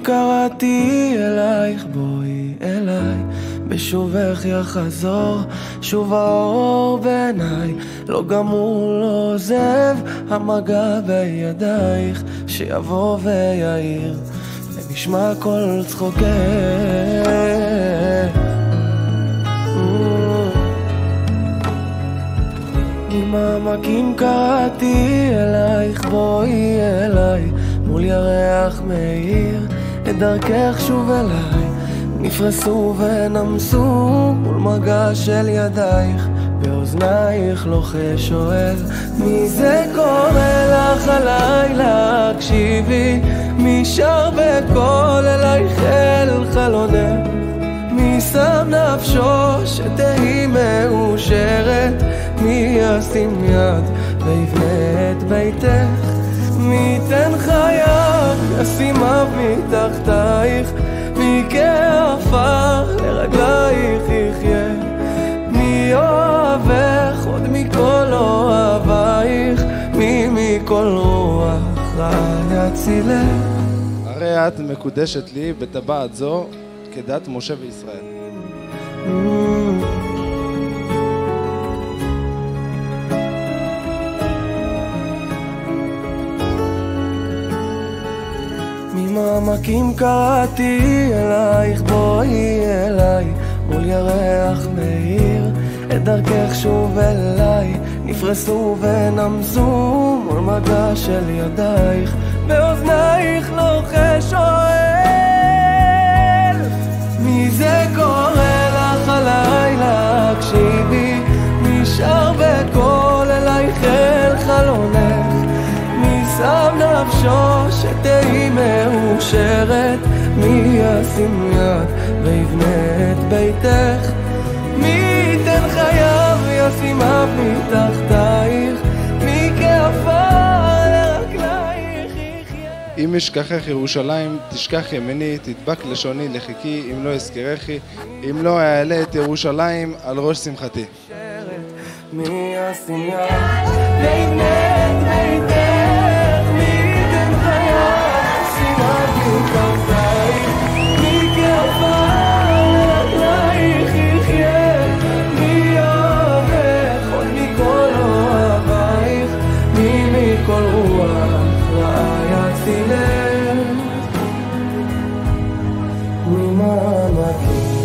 קראתי אלייך, בואי אליי, בשובך יחזור שוב האור בעיניי, לא גמור לא עוזב המגע בידייך, שיבוא ויעיר ונשמע כל צחוקך. ממעמקים קראתי אלייך, בואי אליי, מול ירח מאיר את דרכך שוב אליי, נפרסו ונמסו מול מגע של ידייך, באוזנייך לוחש שואל מי זה קורא לך הלילה, הקשיבי מי שר בקול אלייך אל חלונך, מי שם נפשו שתהי מאושרת, מי ישים יד ויבנה את ביתך, מי ייתן חייו ישים אב מתחתייך, מי כעפר לרגלייך יחיה, מי אוהבך עוד מכל אוהבייך, מי מכל רוח רע יצילך. הרי את מקודשת לי בטבעת זו כדת משה וישראל. ממעמקים קראתי אלייך, בואי אליי, מול ירח מאיר את דרכך שוב אליי, נפרסו ונמסו מול מגע של ידייך, באוזנייך לוחש שואל מי זה קורא לך הלילה, הקשיבי מי שר בקול אלייך אל חלונך, מי שם נפשו שתהי מאושרת, מי ישים יד ויבנה את ביתך, מי ייתן חייו וישים אב מתחתייך, מי כעפר לרגלייך יחיה. אם אשכחך ירושלים תשכח ימיני, תדבק לשוני לחיקי, אם לא אזכרכי, אם לא אעלה את ירושלים על ראש שמחתי. מי ישים יד ויבנה את ביתך, מי ייתן חייו ישים אב מתחתייך, מי כעפר לרגלייך יחיה, מי אוהבך עוד מכל אוהבייך, מי מכל רוח רעה יצילך. ממעמקים